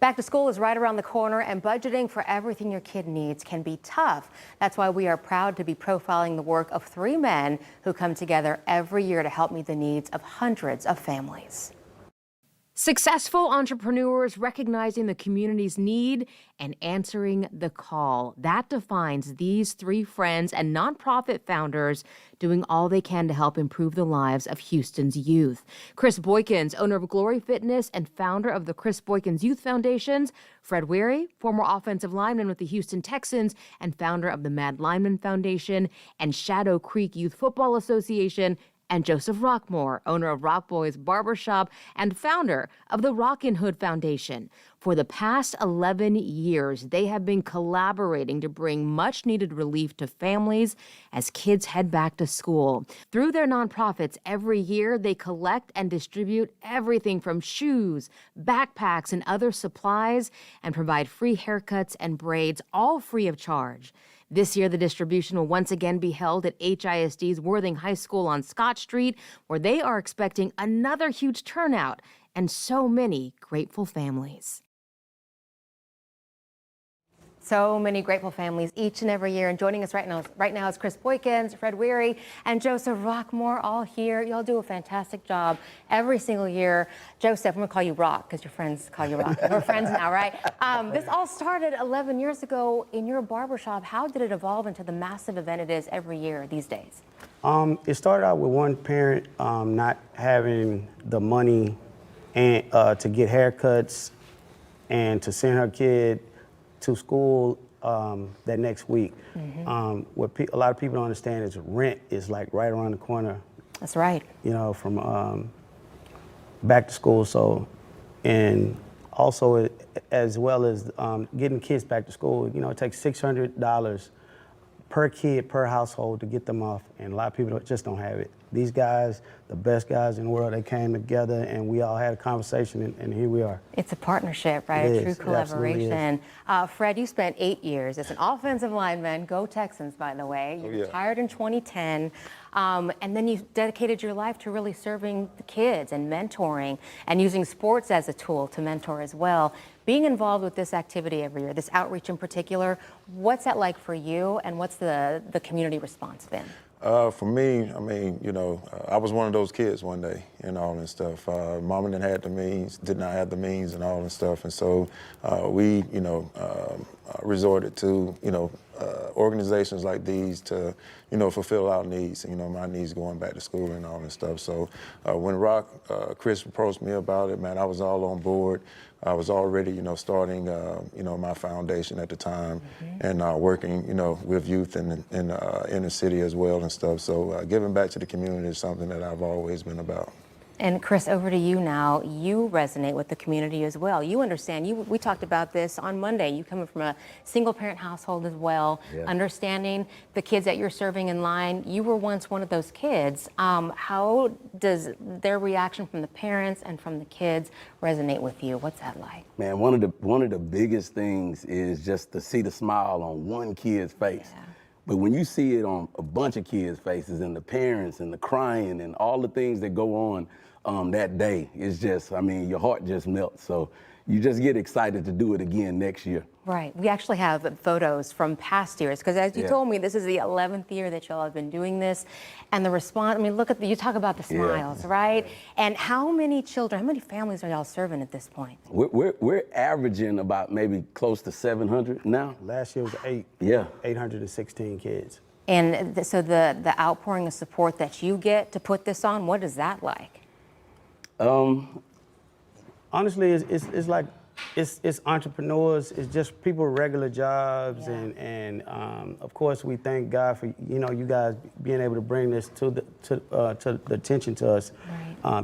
Back to school is right around the corner, and budgeting for everything your kid needs can be tough. That's why we are proud to be profiling the work of 3 men who come together every year to help meet the needs of hundreds of families. Successful entrepreneurs recognizing the community's need and answering the call. That defines these 3 friends and nonprofit founders doing all they can to help improve the lives of Houston's youth. Chris Boykins, owner of Glory Fitness and founder of the Chris Boykins Youth Foundations. Fred Weary, former offensive lineman with the Houston Texans and founder of the Mad Lineman Foundation and Shadow Creek Youth Football Association. And Joseph Rockmore, owner of Rock Boys Barbershop and founder of the Rockin' Hood Foundation. For the past 11 years, they have been collaborating to bring much-needed relief to families as kids head back to school. Through their nonprofits, every year they collect and distribute everything from shoes, backpacks, and other supplies, and provide free haircuts and braids, all free of charge. This year, the distribution will once again be held at HISD's Worthing High School on Scott Street, where they are expecting another huge turnout and so many grateful families. So many grateful families each and every year. And joining us right now is Chris Boykins, Fred Weary, and Joseph Rockmore, all here. Y'all do a fantastic job every single year. Joseph, I'm going to call you Rock because your friends call you Rock. We're friends now, right? This all started 11 years ago in your barbershop. How did it evolve into the massive event it is every year these days? It started out with one parent not having the money and to get haircuts and to send her kid to school that next week. What a lot of people don't understand is rent is like right around the corner. That's right. You know, from back to school. So, and also as well as getting kids back to school, you know, it takes $600 per kid, per household to get them off. And a lot of people just don't have it. These guys, the best guys in the world, they came together and we all had a conversation and here we are. It's a partnership, right? A true collaboration. Fred, you spent 8 years as an offensive lineman. Go Texans, by the way. You retired in 2010. And then you dedicated your life to really serving the kids and mentoring and using sports as a tool to mentor as well. Being involved with this activity every year, this outreach in particular, what's that like for you and what's the community response been? For me, I mean, you know, I was one of those kids one day and all and stuff. Mama didn't have the means, did not have the means and all and stuff. And so we, you know, resorted to, you know, organizations like these to, you know, fulfill our needs, you know, my needs going back to school and all and stuff. So when Chris approached me about it, man, I was all on board. I was already, you know, starting, you know, my foundation at the time and working, you know, with youth in the city as well and stuff. So giving back to the community is something that I've always been about. And Chris, over to you now. You resonate with the community as well. You understand. We talked about this on Monday. You coming from a single-parent household as well, understanding the kids that you're serving in line. You were once one of those kids. How does their reaction from the parents and from the kids resonate with you? What's that like? Man, one of the biggest things is just to see the smile on one kid's face. Yeah. But when you see it on a bunch of kids' faces and the parents and the crying and all the things that go on that day, it's just, I mean, your heart just melts. So you just get excited to do it again next year. Right. We actually have photos from past years because as you told me, this is the 11th year that y'all have been doing this. And the response, I mean, look at you talk about the smiles, right? And how many children, how many families are y'all serving at this point? We're averaging about maybe close to 700 now. Last year was 816 kids. And so the outpouring of support that you get to put this on, what is that like? Honestly, it's like it's entrepreneurs. It's just people with regular jobs, and of course we thank God for you guys being able to bring this to the attention to us,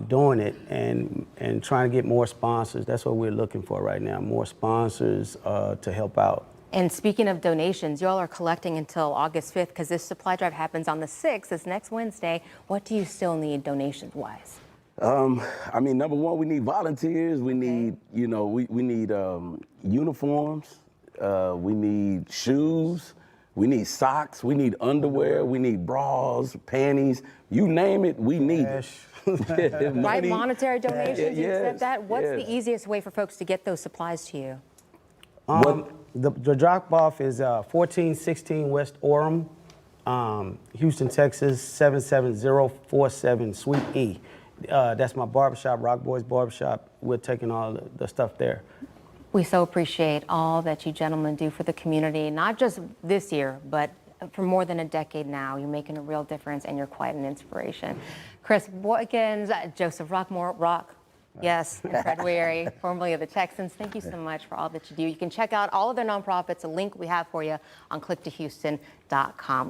doing it and trying to get more sponsors. That's what we're looking for right now. More sponsors to help out. And speaking of donations, y'all are collecting until August 5th because this supply drive happens on the 6th, this next Wednesday. What do you still need donations-wise? I mean, number one, we need volunteers. We need, we need uniforms. We need shoes. We need socks, we need underwear, we need bras, panties, you name it, we need it. Right, Money. monetary donations, you accept Yes, that? What's the yes. easiest way for folks to get those supplies to you? The drop off is 1416 West Orem, Houston, Texas 77047, Suite E. That's my barbershop, Rock Boys Barbershop. We're taking all the stuff there. We so appreciate all that you gentlemen do for the community, not just this year, but for more than a decade now. You're making a real difference, and you're quite an inspiration. Chris Boykins, Joseph Rock, yes, and Fred Weary, formerly of the Texans. Thank you so much for all that you do. You can check out all of their nonprofits, a link we have for you on clicktohouston.com.